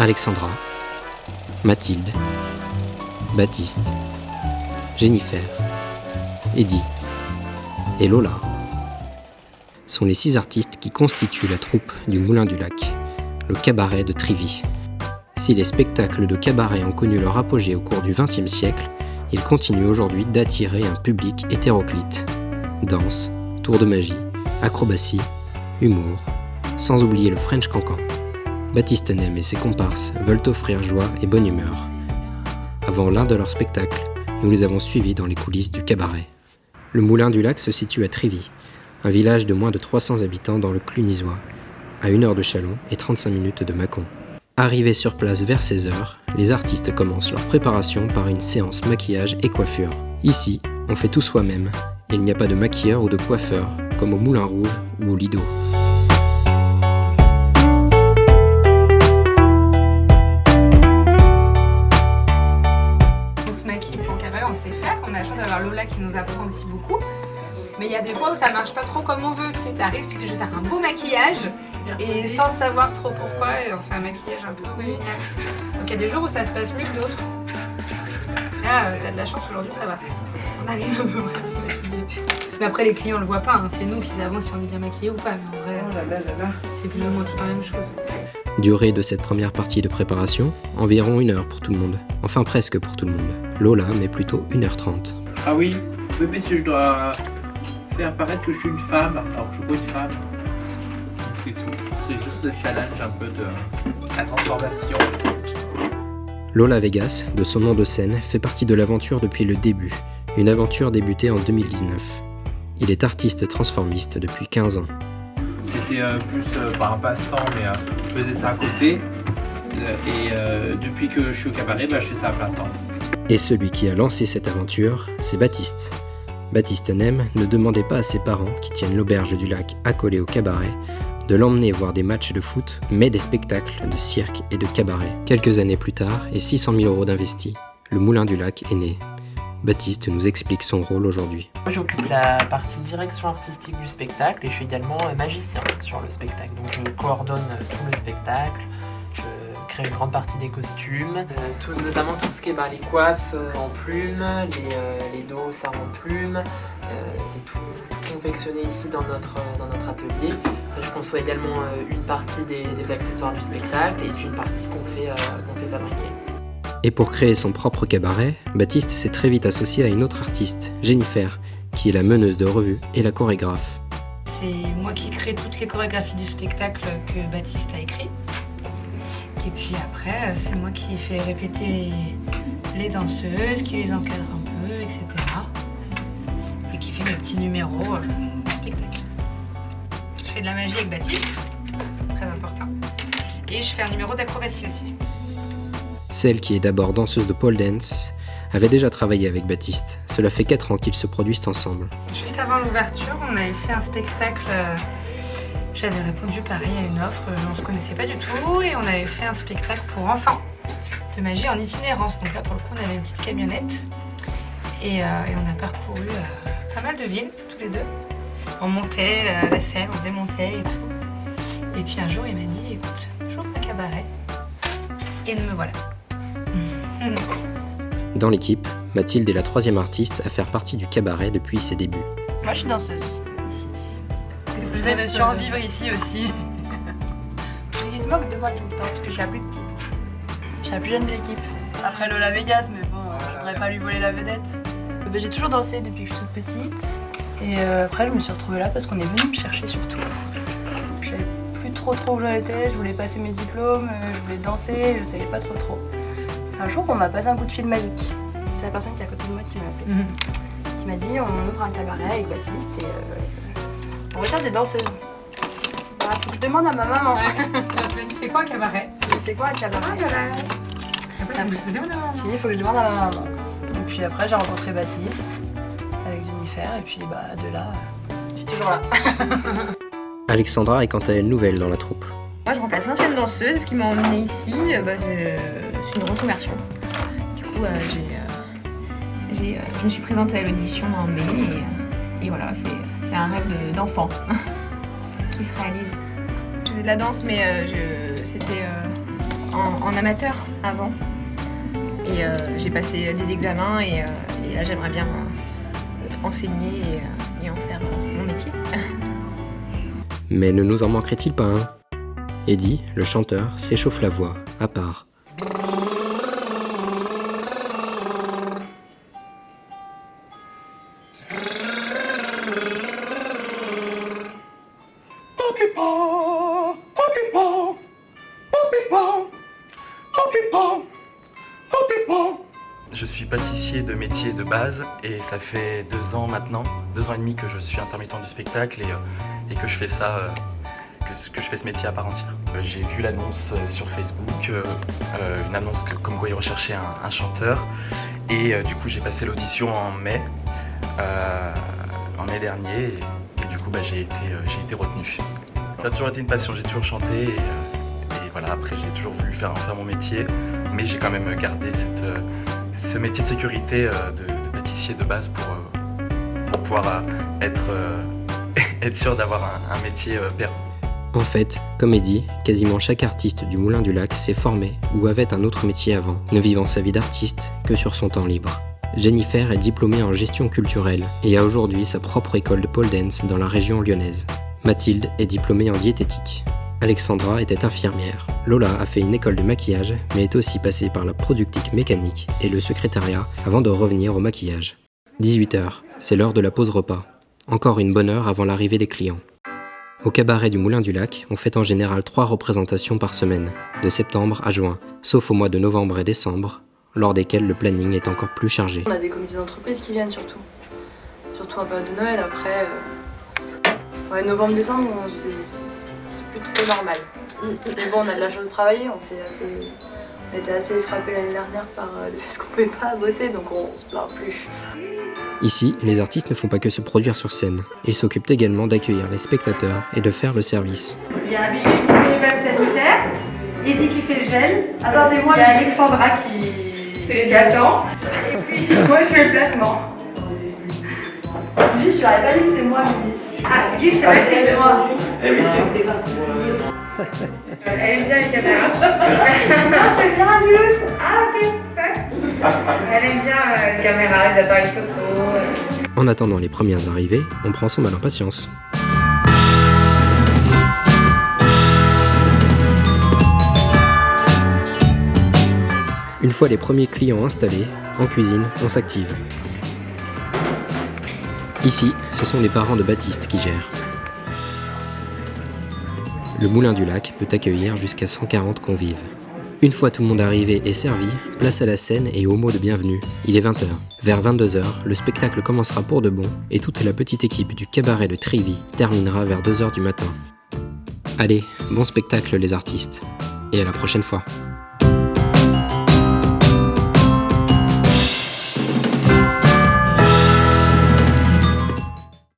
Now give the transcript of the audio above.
Alexandra, Mathilde, Baptiste, Jennifer, Eddie et Lola sont les 6 artistes qui constituent la troupe du Moulin du Lac, le cabaret de Trivy. Si les spectacles de cabaret ont connu leur apogée au cours du XXe siècle, ils continuent aujourd'hui d'attirer un public hétéroclite. Danse, tours de magie, acrobatie, humour, sans oublier le French Cancan. Baptiste Nem et ses comparses veulent offrir joie et bonne humeur. Avant l'un de leurs spectacles, nous les avons suivis dans les coulisses du cabaret. Le Moulin du Lac se situe à Trivy, un village de moins de 300 habitants dans le Clunisois, à 1 heure de Châlons et 35 minutes de Mâcon. Arrivés sur place vers 16h, les artistes commencent leur préparation par une séance maquillage et coiffure. Ici, on fait tout soi-même, et il n'y a pas de maquilleur ou de coiffeur, comme au Moulin Rouge ou au Lido. On se maquille pour le cabaret, on sait faire. On a la chance d'avoir Lola qui nous apprend aussi beaucoup. Mais il y a des fois où ça marche pas trop comme on veut. Tu sais, t'arrives, tu te dis je vais faire un beau maquillage et sans savoir trop pourquoi, on fait un maquillage un peu original. Donc il y a des jours où ça se passe mieux que d'autres. Là, t'as de la chance, aujourd'hui ça va. On arrive à peu près à se maquiller. Mais après les clients le voient pas, hein. C'est nous qui savons si on est bien maquillé ou pas. Mais en vrai, c'est plus ou moins tout la même chose. Durée de cette première partie de préparation, environ 1 heure pour tout le monde. Enfin presque pour tout le monde. Lola met plutôt 1h30. Ah oui, messieurs, je dois faire paraître que je suis une femme, alors que je suis pas une femme. C'est tout. C'est juste le challenge un peu de la transformation. Lola Vegas, de son nom de scène, fait partie de l'aventure depuis le début. Une aventure débutée en 2019. Il est artiste transformiste depuis 15 ans. C'était plus par un passe-temps, mais je faisais ça à côté. Et depuis que je suis au cabaret, je fais ça à plein temps. Et celui qui a lancé cette aventure, c'est Baptiste. Baptiste Nem ne demandait pas à ses parents, qui tiennent l'auberge du lac accolée au cabaret, de l'emmener voir des matchs de foot, mais des spectacles de cirque et de cabaret. Quelques années plus tard, et 600 000 € d'investis, le Moulin du Lac est né. Baptiste nous explique son rôle aujourd'hui. Moi, j'occupe la partie direction artistique du spectacle et je suis également magicien sur le spectacle. Donc je coordonne tout le spectacle, je crée une grande partie des costumes, notamment tout ce qui est les coiffes en plumes, les dos ça en plumes, c'est tout confectionné ici dans notre atelier. Je conçois également une partie des accessoires du spectacle et puis une partie qu'on fait fabriquer. Et pour créer son propre cabaret, Baptiste s'est très vite associé à une autre artiste, Jennifer, qui est la meneuse de revue et la chorégraphe. C'est moi qui crée toutes les chorégraphies du spectacle que Baptiste a écrit. Et puis après, c'est moi qui fais répéter les danseuses, qui les encadre un peu, etc. Et qui fait mes petits numéros du spectacle. Je fais de la magie avec Baptiste, très important. Et je fais un numéro d'acrobatie aussi. Celle qui est d'abord danseuse de pole dance avait déjà travaillé avec Baptiste. Cela fait 4 ans qu'ils se produisent ensemble. Juste avant l'ouverture, on avait fait un spectacle. J'avais répondu pareil à une offre, on ne se connaissait pas du tout et on avait fait un spectacle pour enfants de magie en itinérance. Donc là pour le coup on avait une petite camionnette et on a parcouru pas mal de villes tous les deux. On montait la scène, on démontait et tout. Et puis un jour il m'a dit écoute, j'ouvre un cabaret et me voilà. Dans l'équipe, Mathilde est la 3e artiste à faire partie du cabaret depuis ses débuts. Moi je suis danseuse. J'essaie de survivre ici aussi. Ils se moquent de moi tout le temps parce que je suis la plus petite. Je suis la plus jeune de l'équipe. Après Lola Vegas, mais bon, je voudrais pas lui voler la vedette. J'ai toujours dansé depuis que je suis toute petite. Et après, je me suis retrouvée là parce qu'on est venu me chercher surtout. Je savais plus trop où j'étais, je voulais passer mes diplômes, je voulais danser, je savais pas trop. Un jour, on m'a passé un coup de fil magique. C'est la personne qui est à côté de moi qui m'a appelé. Qui m'a dit on ouvre un cabaret avec Baptiste et on recherche des danseuses. C'est pas, faut que je demande à ma maman. Ouais. Tu m'as dit c'est quoi un cabaret? C'est quoi un cabaret? J'ai dit faut que je demande à ma maman. Et puis après j'ai rencontré Baptiste avec Jennifer et puis de là, je suis toujours là. Alexandra est quant à elle nouvelle dans la troupe. Moi je remplace l'ancienne danseuse, ce qui m'a emmenée ici, c'est une reconversion. Du coup je me suis présentée à l'audition en mai et voilà, c'est un rêve d'enfant qui se réalise. Je faisais de la danse mais c'était en amateur avant. Et j'ai passé des examens et là j'aimerais bien enseigner et en faire mon métier. Mais ne nous en manquerait-il pas un? Eddie, le chanteur, s'échauffe la voix, à part. Je suis pâtissier de métier de base et ça fait 2 ans maintenant, 2 ans et demi que je suis intermittent du spectacle et que je fais ça, que je fais ce métier à part entière. J'ai vu l'annonce sur Facebook, une annonce comme quoi ils recherchaient un chanteur et du coup j'ai passé l'audition en mai dernier et du coup j'ai été retenu. Ça a toujours été une passion, j'ai toujours chanté et voilà, après j'ai toujours voulu faire mon métier, mais j'ai quand même gardé ce métier de sécurité de pâtissier de base pour pouvoir être sûr d'avoir un métier pérenne. En fait, comme Eddie, quasiment chaque artiste du Moulin du Lac s'est formé ou avait un autre métier avant, ne vivant sa vie d'artiste que sur son temps libre. Jennifer est diplômée en gestion culturelle et a aujourd'hui sa propre école de pole dance dans la région lyonnaise. Mathilde est diplômée en diététique. Alexandra était infirmière. Lola a fait une école de maquillage, mais est aussi passée par la productique mécanique et le secrétariat avant de revenir au maquillage. 18h, c'est l'heure de la pause repas. Encore une bonne heure avant l'arrivée des clients. Au cabaret du Moulin du Lac, on fait en général 3 représentations par semaine, de septembre à juin, sauf au mois de novembre et décembre, lors desquels le planning est encore plus chargé. On a des comités d'entreprise qui viennent surtout en période de Noël. Après, novembre-décembre, c'est plus trop normal. Mais bon, on a de la chance de travailler, on était assez frappés l'année dernière par le fait qu'on ne pouvait pas bosser, donc on se plaint plus. Ici, les artistes ne font pas que se produire sur scène, ils s'occupent également d'accueillir les spectateurs et de faire le service. Il y a Bibi qui fait les passes sanitaires, Eddie qui fait le gel, attends c'est moi, il y a Alexandra qui fait les attend, et puis moi je fais le placement. Bibi, je t'aurais pas dit que c'était moi, Bibi. Ah, Bibi, je sais pas si c'était moi. Eh oui, Elle aime bien les caméras. C'est bien Alius. Ah ok, elle aime bien les caméras, les appareils photo. En attendant les premières arrivées, on prend son mal en patience. Une fois les premiers clients installés, en cuisine, on s'active. Ici, ce sont les parents de Baptiste qui gèrent. Le Moulin du Lac peut accueillir jusqu'à 140 convives. Une fois tout le monde arrivé et servi, place à la scène et au mot de bienvenue. Il est 20h. Vers 22h, le spectacle commencera pour de bon et toute la petite équipe du cabaret de Trivy terminera vers 2h du matin. Allez, bon spectacle les artistes. Et à la prochaine fois.